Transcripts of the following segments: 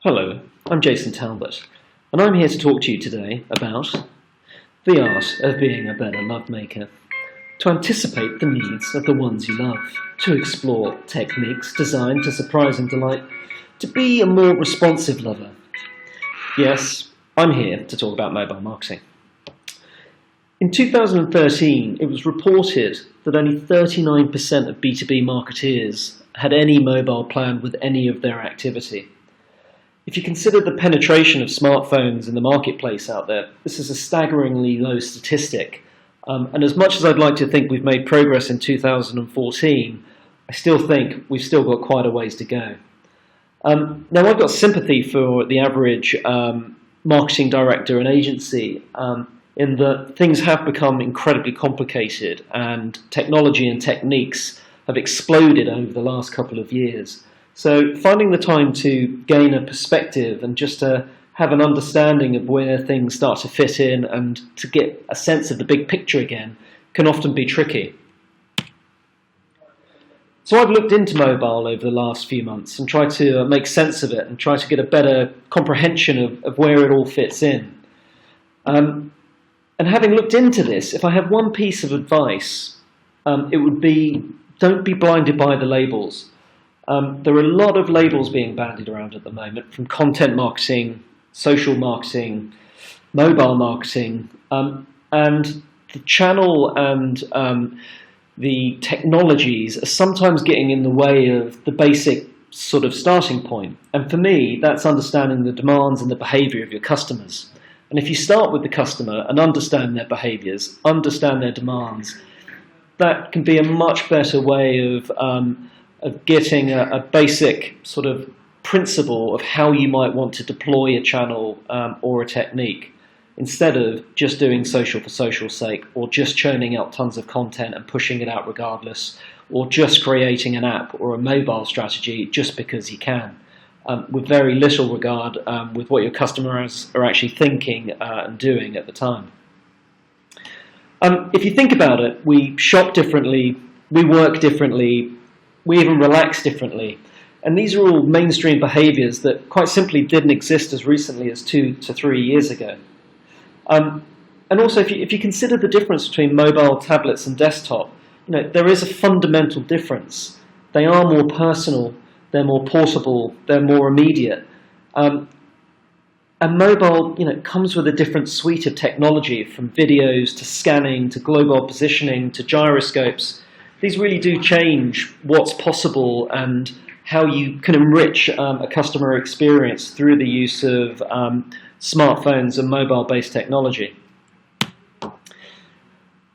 Hello, I'm Jason Talbot, and I'm here to talk to you today about the art of being a better lovemaker, to anticipate the needs of the ones you love, to explore techniques designed to surprise and delight, to be a more responsive lover. Yes, I'm here to talk about mobile marketing. In 2013, it was reported that only 39% of B2B marketeers had any mobile plan with any of their activity. If you consider the penetration of smartphones in the marketplace out there, this is a staggeringly low statistic. And as much as I'd like to think we've made progress in 2014, I still think we've still got quite a ways to go. Now, I've got sympathy for the average marketing director and agency in that things have become incredibly complicated and technology and techniques have exploded over the last couple of years. So finding the time to gain a perspective and just to have an understanding of where things start to fit in and to get a sense of the big picture again can often be tricky. So I've looked into mobile over the last few months and tried to make sense of it and try to get a better comprehension of where it all fits in. And having looked into this, if I have one piece of advice, it would be don't be blinded by the labels. There are a lot of labels being bandied around at the moment, from content marketing, social marketing, mobile marketing, and the channel and the technologies are sometimes getting in the way of the basic sort of starting point. And for me, that's understanding the demands and the behavior of your customers. And if you start with the customer and understand their behaviors, understand their demands, that can be a much better way of getting a basic sort of principle of how you might want to deploy a channel or a technique, instead of just doing social for social's sake, or just churning out tons of content and pushing it out regardless, or just creating an app or a mobile strategy just because you can, with very little regard with what your customers are actually thinking and doing at the time. If you think about it, we shop differently, we work differently, we even relax differently. And these are all mainstream behaviors that quite simply didn't exist as recently as 2 to 3 years ago. And also, if you consider the difference between mobile, tablets and desktop, there is a fundamental difference. They are more personal, they're more portable, they're more immediate. And mobile, comes with a different suite of technology, from videos to scanning to global positioning to gyroscopes. These really do change what's possible and how you can enrich a customer experience through the use of smartphones and mobile-based technology.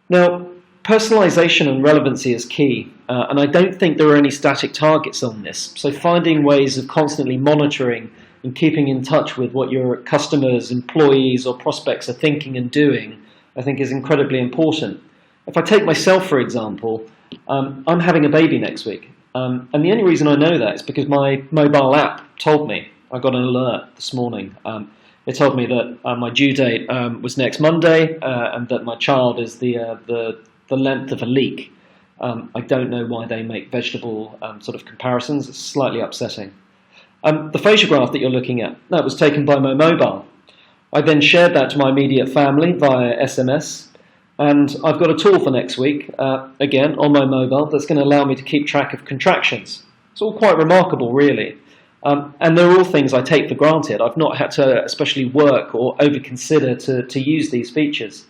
Now, personalization and relevancy is key, and I don't think there are any static targets on this. So finding ways of constantly monitoring and keeping in touch with what your customers, employees, or prospects are thinking and doing, I think is incredibly important. If I take myself, for example, I'm having a baby next week. And the only reason I know that is because my mobile app told me. I got an alert this morning. It told me that my due date was next Monday and that my child is the length of a leek. I don't know why they make vegetable sort of comparisons. It's slightly upsetting. The photograph that you're looking at, that was taken by my mobile. I then shared that to my immediate family via SMS. And I've got a tool for next week, again, on my mobile, that's going to allow me to keep track of contractions. It's all quite remarkable, really. And they're all things I take for granted. I've not had to especially work or over-consider to use these features.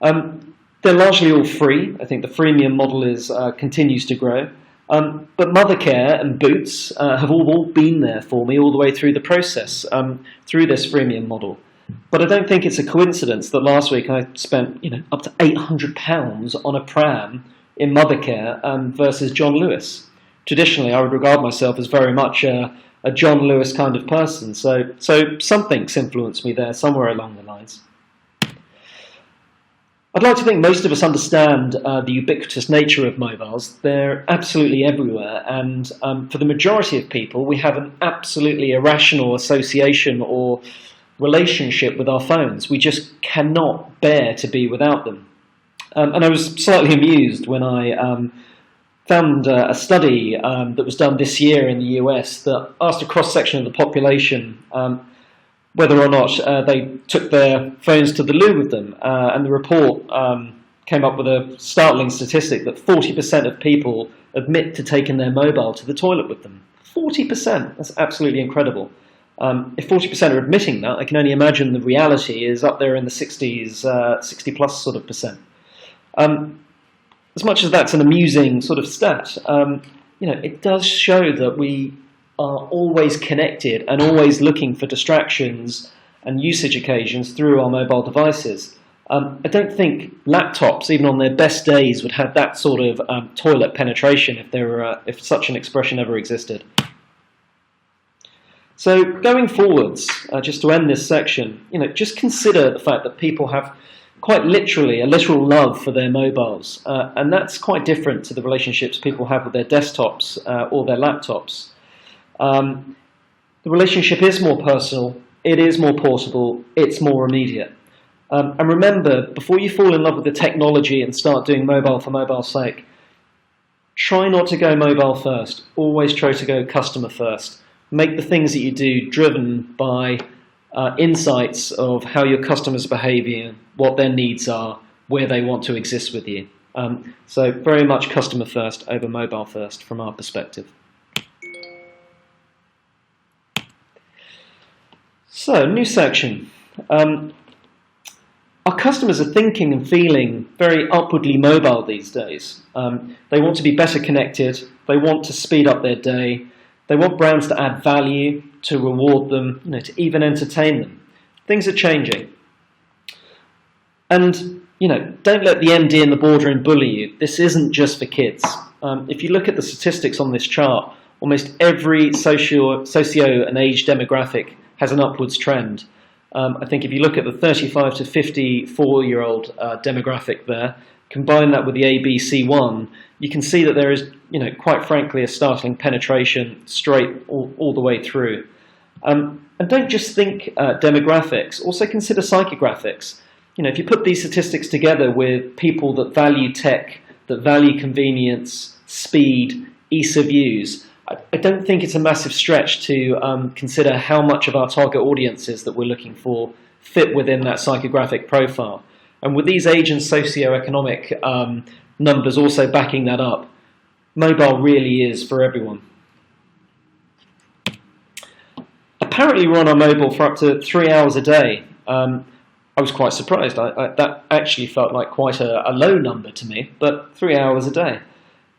They're largely all free. I think the freemium model continues to grow. But Mothercare and Boots have all been there for me all the way through the process, through this freemium model. But I don't think it's a coincidence that last week I spent up to £800 on a pram in Mothercare versus John Lewis. Traditionally, I would regard myself as very much a John Lewis kind of person, so something's influenced me there somewhere along the lines. I'd like to think most of us understand the ubiquitous nature of mobiles. They're absolutely everywhere, and for the majority of people, we have an absolutely irrational association or relationship with our phones. We just cannot bear to be without them. And I was slightly amused when I found a study that was done this year in the US that asked a cross-section of the population whether or not they took their phones to the loo with them. And the report came up with a startling statistic that 40% of people admit to taking their mobile to the toilet with them. 40%, that's absolutely incredible. If 40% are admitting that, I can only imagine the reality is up there in the 60s, 60 plus sort of percent. As much as that's an amusing sort of stat, it does show that we are always connected and always looking for distractions and usage occasions through our mobile devices. I don't think laptops, even on their best days, would have that sort of toilet penetration if such an expression ever existed. So going forwards, just to end this section, just consider the fact that people have quite literally a literal love for their mobiles, and that's quite different to the relationships people have with their desktops or their laptops. The relationship is more personal, it is more portable, it's more immediate. And remember, before you fall in love with the technology and start doing mobile for mobile's sake, try not to go mobile first. Always try to go customer first. Make the things that you do driven by insights of how your customers are behaving, what their needs are, where they want to exist with you. So very much customer first over mobile first from our perspective. So, new section. Our customers are thinking and feeling very upwardly mobile these days. They want to be better connected, they want to speed up their day, they want brands to add value, to reward them, to even entertain them. Things are changing. And, don't let the MD in the boardroom bully you. This isn't just for kids. If you look at the statistics on this chart, almost every socio and age demographic has an upwards trend. I think if you look at the 35 to 54-year-old demographic there, combine that with the ABC1, you can see that there is, quite frankly, a startling penetration straight all the way through. And don't just think demographics, also consider psychographics. If you put these statistics together with people that value tech, that value convenience, speed, ease of use, I don't think it's a massive stretch to consider how much of our target audiences that we're looking for fit within that psychographic profile. And with these age and socioeconomic numbers also backing that up, mobile really is for everyone. Apparently we're on our mobile for up to 3 hours a day. I was quite surprised. That actually felt like quite a low number to me, but 3 hours a day.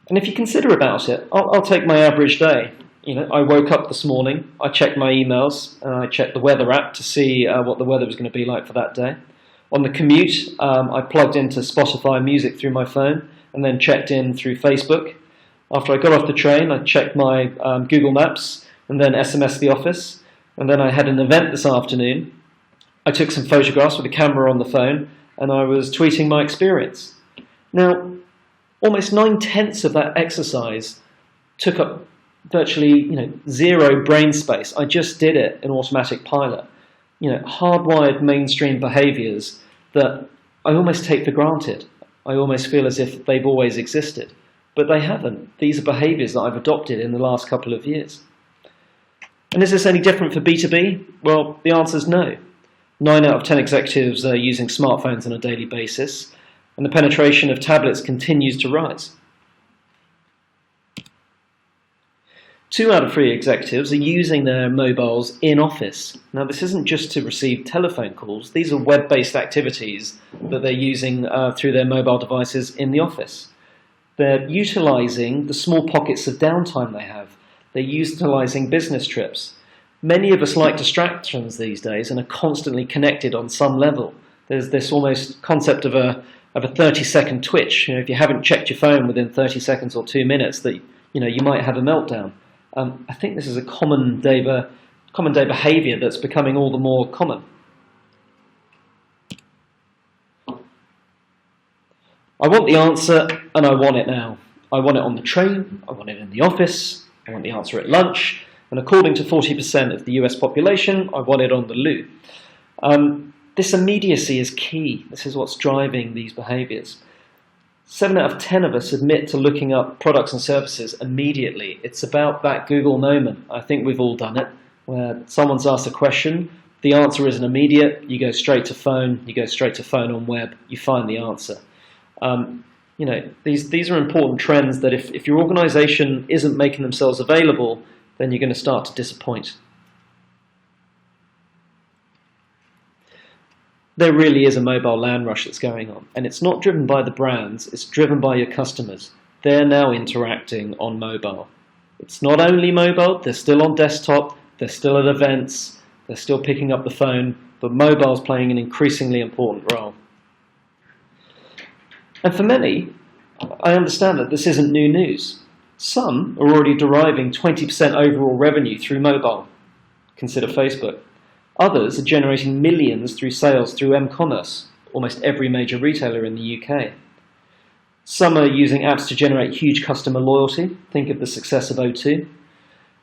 And if you consider about it, I'll take my average day. I woke up this morning, I checked my emails, and I checked the weather app to see what the weather was going to be like for that day. On the commute, I plugged into Spotify music through my phone, and then checked in through Facebook. After I got off the train, I checked my Google Maps, and then SMS'd the office. And then I had an event this afternoon. I took some photographs with a camera on the phone, and I was tweeting my experience. Now, almost 9/10 of that exercise took up virtually, zero brain space. I just did it in automatic pilot. Hardwired mainstream behaviors that I almost take for granted. I almost feel as if they've always existed, but they haven't. These are behaviors that I've adopted in the last couple of years. And is this any different for B2B? Well, the answer is no. 9 out of 10 executives are using smartphones on a daily basis, and the penetration of tablets continues to rise. 2 out of 3 executives are using their mobiles in office. Now, this isn't just to receive telephone calls. These are web-based activities that they're using through their mobile devices in the office. They're utilizing the small pockets of downtime they have. They're utilizing business trips. Many of us like distractions these days and are constantly connected on some level. There's this almost concept of a 30-second twitch. If you haven't checked your phone within 30 seconds or 2 minutes, that you might have a meltdown. I think this is a common day behaviour that's becoming all the more common. I want the answer, and I want it now. I want it on the train, I want it in the office, I want the answer at lunch, and according to 40% of the US population, I want it on the loo. This immediacy is key. This is what's driving these behaviours. 7 out of 10 of us admit to looking up products and services immediately. It's about that Google moment. I think we've all done it, where someone's asked a question, the answer isn't immediate, you go straight to phone, on web, you find the answer. These are important trends that if your organization isn't making themselves available, then you're going to start to disappoint. There really is a mobile land rush that's going on, and it's not driven by the brands, it's driven by your customers. They're now interacting on mobile. It's not only mobile, they're still on desktop, they're still at events, they're still picking up the phone, but mobile's playing an increasingly important role. And for many, I understand that this isn't new news. Some are already deriving 20% overall revenue through mobile. Consider Facebook. Others are generating millions through sales through m-commerce, almost every major retailer in the UK. Some are using apps to generate huge customer loyalty, think of the success of O2.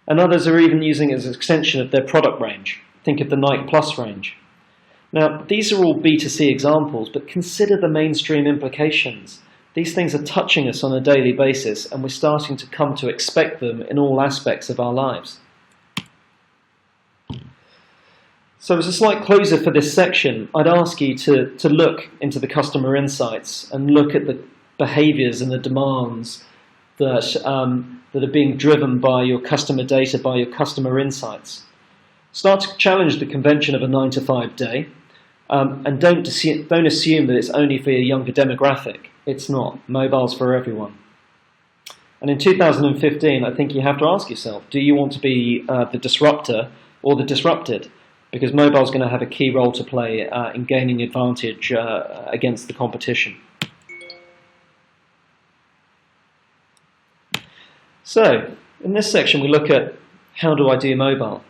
And others are even using it as an extension of their product range, think of the Nike Plus range. Now, these are all B2C examples, but consider the mainstream implications. These things are touching us on a daily basis, and we're starting to come to expect them in all aspects of our lives. So as a slight closer for this section, I'd ask you to look into the customer insights and look at the behaviours and the demands that are being driven by your customer data, by your customer insights. Start to challenge the convention of a 9-to-5 day, and don't assume that it's only for your younger demographic. It's not. Mobile's for everyone. And in 2015, I think you have to ask yourself, do you want to be the disruptor or the disrupted? Because mobile's going to have a key role to play in gaining advantage against the competition. So, in this section we look at how do I do mobile?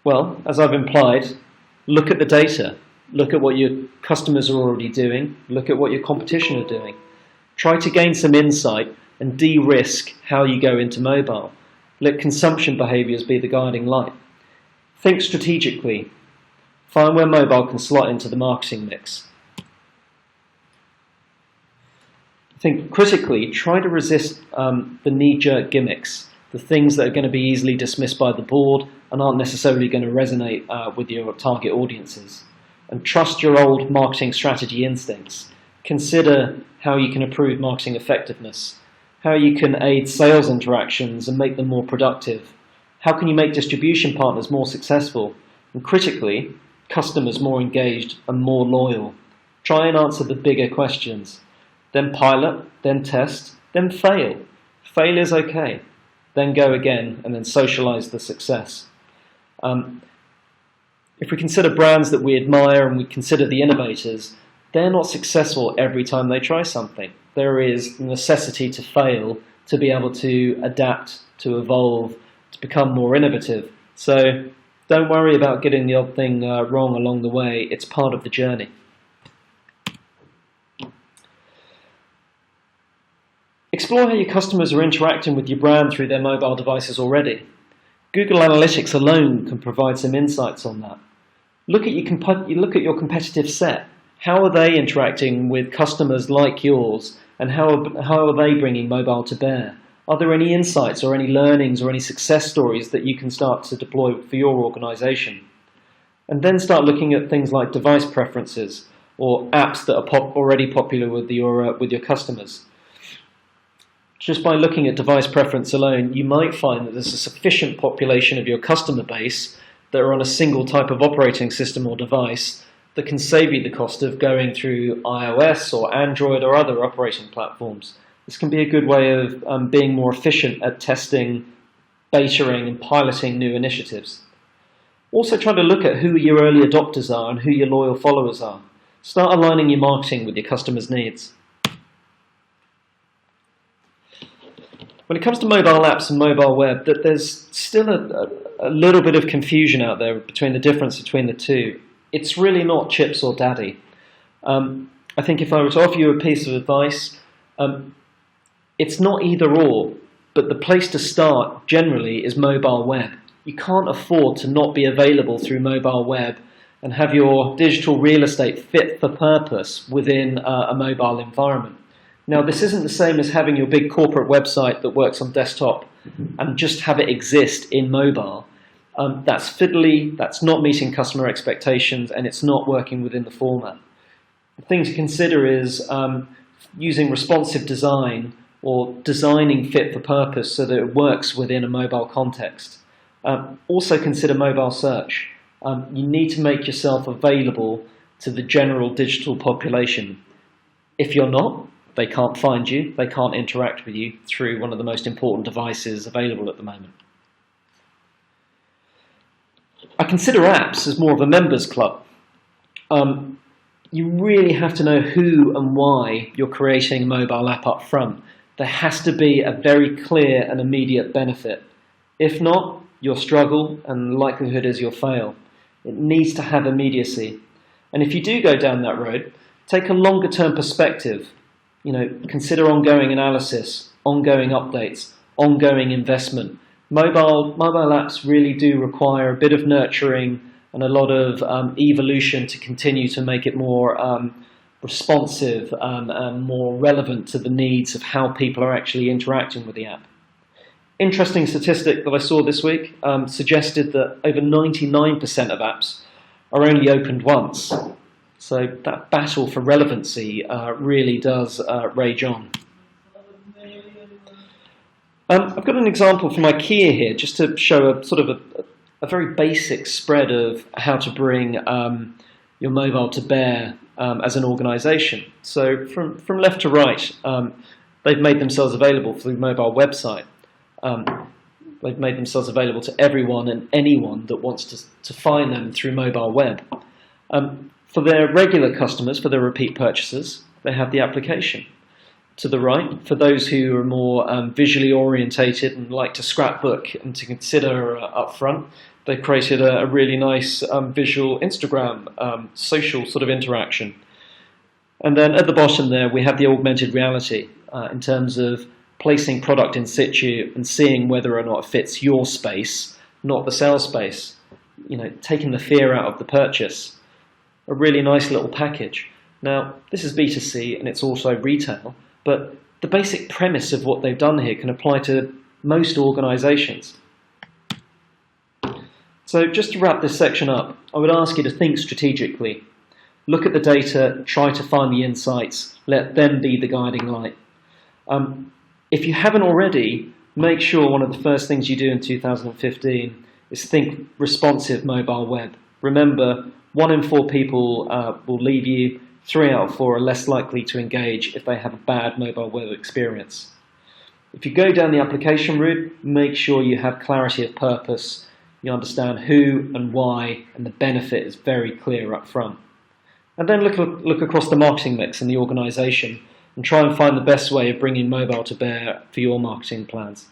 Well, as I've implied, look at the data. Look at what your customers are already doing. Look at what your competition are doing. Try to gain some insight and de-risk how you go into mobile. Let consumption behaviours be the guiding light. Think strategically. Find where mobile can slot into the marketing mix. Think critically. Try to resist the knee-jerk gimmicks, the things that are going to be easily dismissed by the board and aren't necessarily going to resonate with your target audiences. And trust your old marketing strategy instincts. Consider how you can improve marketing effectiveness, how you can aid sales interactions and make them more productive. How can you make distribution partners more successful? And critically, customers more engaged and more loyal. Try and answer the bigger questions. Then pilot, then test, then fail. Fail is okay. Then go again and then socialize the success. If we consider brands that we admire and we consider the innovators, they're not successful every time they try something. There is necessity to fail to be able to adapt, to evolve, to become more innovative. So don't worry about getting the odd thing wrong along the way. It's part of the journey. Explore how your customers are interacting with your brand through their mobile devices already. Google Analytics alone can provide some insights on that. Look at your competitive set. How are they interacting with customers like yours, and how are they bringing mobile to bear? Are there any insights or any learnings or any success stories that you can start to deploy for your organization? And then start looking at things like device preferences or apps that are already popular with your customers. Just by looking at device preference alone, you might find that there's a sufficient population of your customer base that are on a single type of operating system or device that can save you the cost of going through iOS or Android or other operating platforms. This can be a good way of being more efficient at testing, betaing and piloting new initiatives. Also try to look at who your early adopters are and who your loyal followers are. Start aligning your marketing with your customers' needs. When it comes to mobile apps and mobile web, there's still a little bit of confusion out there between the difference between the two. It's really not chips or daddy. I think if I were to offer you a piece of advice, it's not either or, but the place to start generally is mobile web. You can't afford to not be available through mobile web and have your digital real estate fit for purpose within a mobile environment. Now, this isn't the same as having your big corporate website that works on desktop and just have it exist in mobile. That's fiddly, that's not meeting customer expectations, and it's not working within the format. The thing to consider is using responsive design or designing fit for purpose so that it works within a mobile context. Also consider mobile search. You need to make yourself available to the general digital population. If you're not, they can't find you, they can't interact with you through one of the most important devices available at the moment. I consider apps as more of a members club. You really have to know who and why you're creating a mobile app up front. There has to be a very clear and immediate benefit. If not, you'll struggle and the likelihood is you'll fail. It needs to have immediacy. And if you do go down that road, take a longer term perspective. Consider ongoing analysis, ongoing updates, ongoing investment. Mobile apps really do require a bit of nurturing and a lot of evolution to continue to make it more responsive and more relevant to the needs of how people are actually interacting with the app. Interesting statistic that I saw this week suggested that over 99% of apps are only opened once. So that battle for relevancy really does rage on. I've got an example from IKEA here, just to show a very basic spread of how to bring your mobile to bear as an organisation. So from left to right, they've made themselves available through the mobile website. They've made themselves available to everyone and anyone that wants to find them through mobile web. For their regular customers, for their repeat purchasers, they have the application. To the right, for those who are more visually orientated and like to scrapbook and to consider up front, they created a really nice visual Instagram social sort of interaction. And then at the bottom there, we have the augmented reality in terms of placing product in situ and seeing whether or not it fits your space, not the sales space. Taking the fear out of the purchase. A really nice little package. Now, this is B2C and it's also retail, but the basic premise of what they've done here can apply to most organisations. So just to wrap this section up, I would ask you to think strategically. Look at the data, try to find the insights, let them be the guiding light. If you haven't already, make sure one of the first things you do in 2015 is think responsive mobile web. Remember, 1 in 4 people will leave you, 3 out of 4 are less likely to engage if they have a bad mobile web experience. If you go down the application route, make sure you have clarity of purpose, you understand who and why, and the benefit is very clear up front. And then look across the marketing mix in the organisation and try and find the best way of bringing mobile to bear for your marketing plans.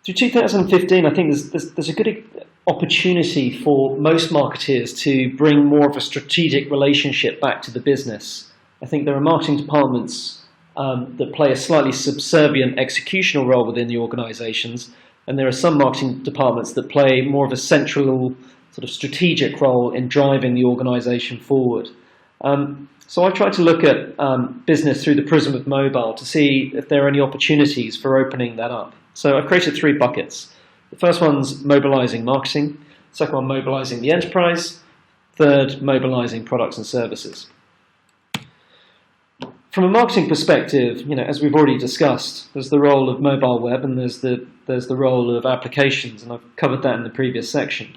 Through 2015, I think there's a good opportunity for most marketeers to bring more of a strategic relationship back to the business. I think there are marketing departments that play a slightly subservient executional role within the organisations, and there are some marketing departments that play more of a central sort of strategic role in driving the organisation forward. So I try to look at business through the prism of mobile to see if there are any opportunities for opening that up. So I've created 3 buckets. The first one's mobilising marketing, second one mobilising the enterprise, third mobilising products and services. From a marketing perspective, as we've already discussed, there's the role of mobile web and there's the role of applications, and I've covered that in the previous section.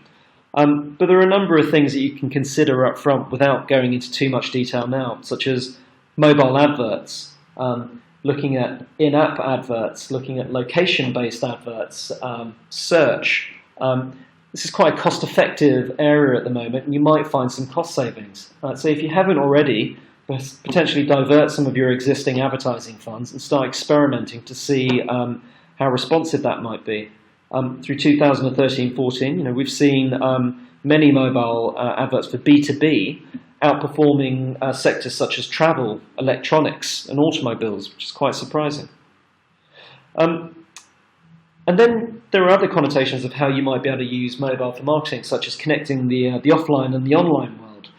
But there are a number of things that you can consider up front without going into too much detail now, such as mobile adverts, looking at in-app adverts, looking at location-based adverts, search. This is quite a cost-effective area at the moment, and you might find some cost savings. So if you haven't already, potentially divert some of your existing advertising funds and start experimenting to see how responsive that might be. Through 2013-14, we've seen many mobile adverts for B2B outperforming sectors such as travel, electronics and automobiles, which is quite surprising. And then there are other connotations of how you might be able to use mobile for marketing, such as connecting the offline and the online world.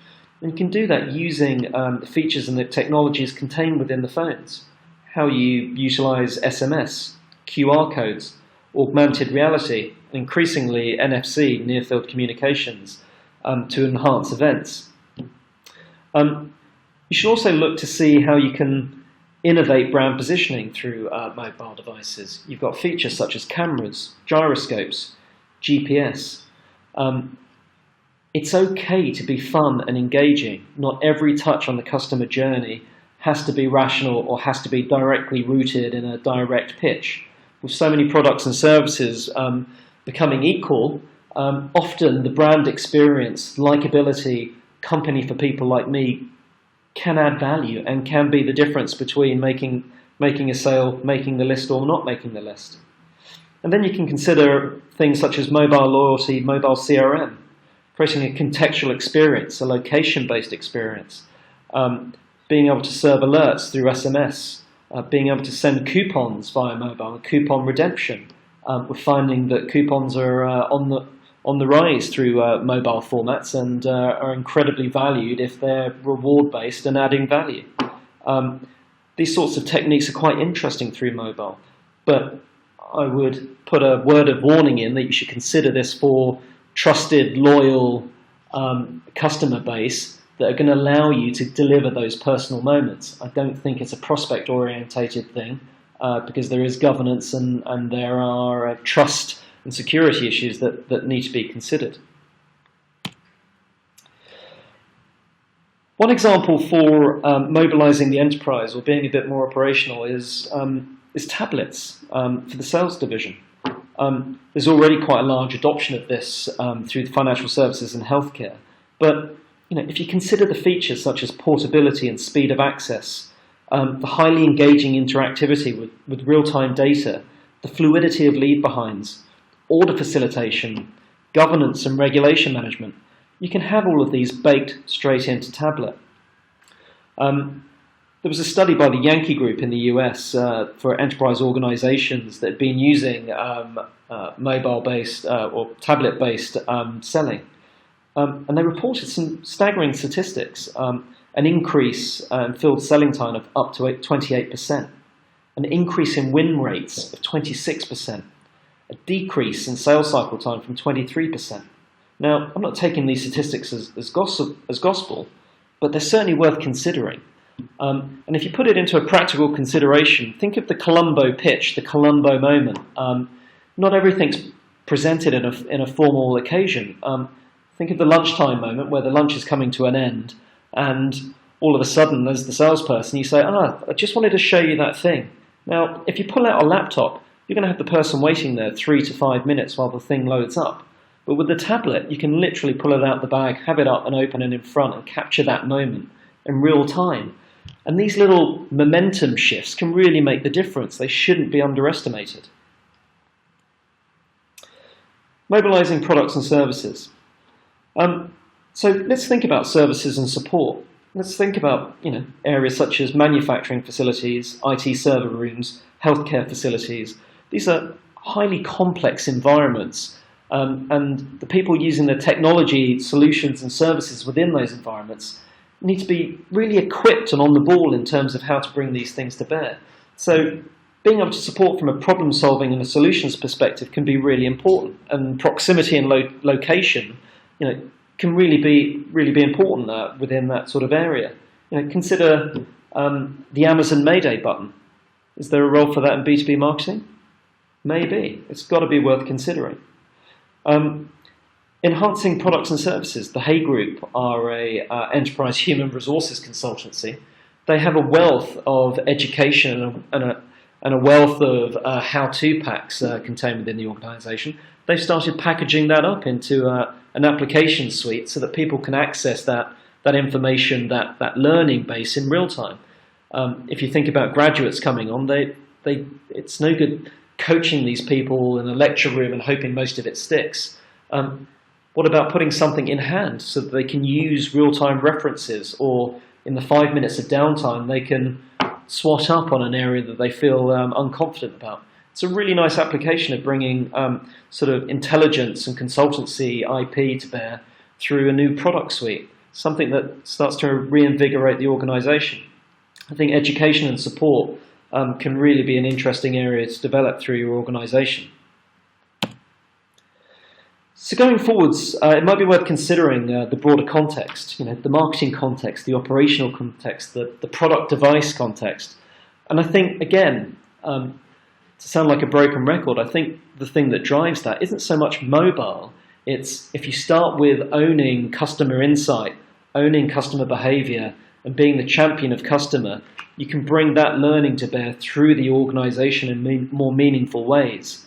And you can do that using the features and the technologies contained within the phones. How you utilize SMS, QR codes, augmented reality, and increasingly NFC, near-field communications, to enhance events. You should also look to see how you can innovate brand positioning through mobile devices. You've got features such as cameras, gyroscopes, GPS. It's okay to be fun and engaging. Not every touch on the customer journey has to be rational or has to be directly rooted in a direct pitch. With so many products and services becoming equal, often the brand experience, likability, company for people like me can add value and can be the difference between making a sale, making the list, or not making the list. And then you can consider things such as mobile loyalty, mobile CRM, creating a contextual experience, a location-based experience, being able to serve alerts through SMS, being able to send coupons via mobile, coupon redemption. We're finding that coupons are on the rise through mobile formats and are incredibly valued if they're reward-based and adding value. These sorts of techniques are quite interesting through mobile, but I would put a word of warning in that you should consider this for trusted, loyal customer base that are going to allow you to deliver those personal moments. I don't think it's a prospect-orientated thing because there is governance and there are trust and security issues that need to be considered. One example for mobilizing the enterprise or being a bit more operational is tablets for the sales division. There's already quite a large adoption of this through the financial services and healthcare. But if you consider the features such as portability and speed of access, the highly engaging interactivity with real-time data, the fluidity of lead behinds, order facilitation, governance and regulation management, you can have all of these baked straight into tablet. There was a study by the Yankee Group in the US for enterprise organizations that had been using mobile-based or tablet-based selling. And they reported some staggering statistics, an increase in field selling time of up to 28%, an increase in win rates of 26%, a decrease in sales cycle time from 23%. Now, I'm not taking these statistics as gospel, but they're certainly worth considering. And if you put it into a practical consideration, think of the Columbo pitch, the Columbo moment. Not everything's presented in a formal occasion. Think of the lunchtime moment where the lunch is coming to an end, and all of a sudden, as the salesperson, you say, I just wanted to show you that thing. Now, if you pull out a laptop, you're going to have the person waiting there 3 to 5 minutes while the thing loads up. But with the tablet, you can literally pull it out the bag, have it up and open and in front and capture that moment in real time. And these little momentum shifts can really make the difference. They shouldn't be underestimated. Mobilizing products and services. So let's think about services and support. Let's think about areas such as manufacturing facilities, IT server rooms, healthcare facilities. These are highly complex environments, and the people using the technology, solutions and services within those environments need to be really equipped and on the ball in terms of how to bring these things to bear. So being able to support from a problem solving and a solutions perspective can be really important, and proximity and location can really be important within that sort of area. Consider the Amazon Mayday button. Is there a role for that in B2B marketing? Maybe. It's got to be worth considering. Enhancing products and services. The Hay Group are a enterprise human resources consultancy. They have a wealth of education and a wealth of how-to packs contained within the organisation. They've started packaging that up into an application suite so that people can access that information, that learning base in real time. If you think about graduates coming on, it's no good coaching these people in a lecture room and hoping most of it sticks. What about putting something in hand so that they can use real-time references, or in the 5 minutes of downtime they can swat up on an area that they feel unconfident about? It's a really nice application of bringing sort of intelligence and consultancy IP to bear through a new product suite, something that starts to reinvigorate the organisation. I think education and support can really be an interesting area to develop through your organisation. So going forwards, it might be worth considering the broader context, the marketing context, the operational context, the product device context. And I think, again, to sound like a broken record, I think the thing that drives that isn't so much mobile. It's if you start with owning customer insight, owning customer behavior, and being the champion of customer, you can bring that learning to bear through the organisation in more meaningful ways.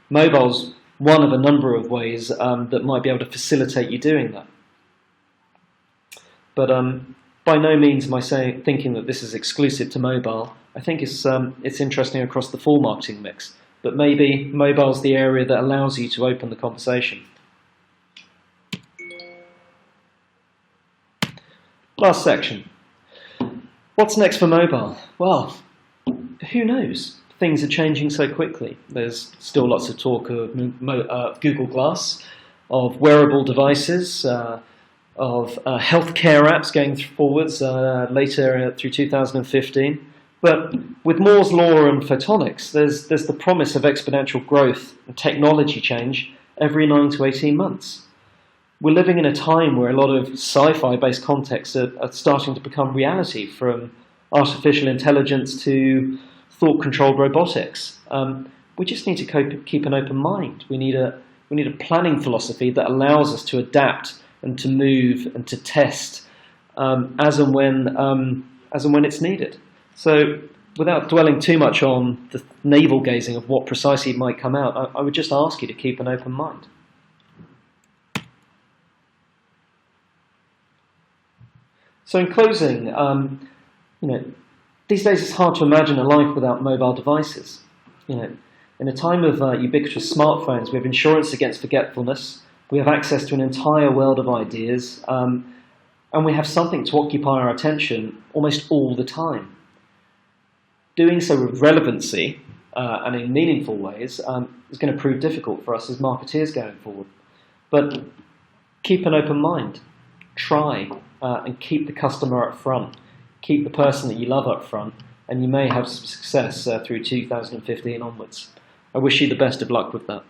Mobile's one of a number of ways that might be able to facilitate you doing that. But by no means am I thinking that this is exclusive to mobile. I think it's interesting across the full marketing mix, but maybe mobile's the area that allows you to open the conversation. Last section. What's next for mobile? Well, who knows? Things are changing so quickly. There's still lots of talk of Google Glass, of wearable devices, of healthcare apps going forwards later through 2015. But with Moore's law and photonics, there's the promise of exponential growth and technology change every 9 to 18 months. We're living in a time where a lot of sci-fi based contexts are starting to become reality, from artificial intelligence to thought-controlled robotics. We just need to keep an open mind. We need a planning philosophy that allows us to adapt and to move and to test as and when it's needed. So, without dwelling too much on the navel-gazing of what precisely might come out, I would just ask you to keep an open mind. So in closing, these days it's hard to imagine a life without mobile devices. In a time of ubiquitous smartphones, we have insurance against forgetfulness, we have access to an entire world of ideas, and we have something to occupy our attention almost all the time. Doing so with relevancy and in meaningful ways is going to prove difficult for us as marketeers going forward. But keep an open mind. Try and keep the customer up front. Keep the person that you love up front, and you may have some success through 2015 onwards. I wish you the best of luck with that.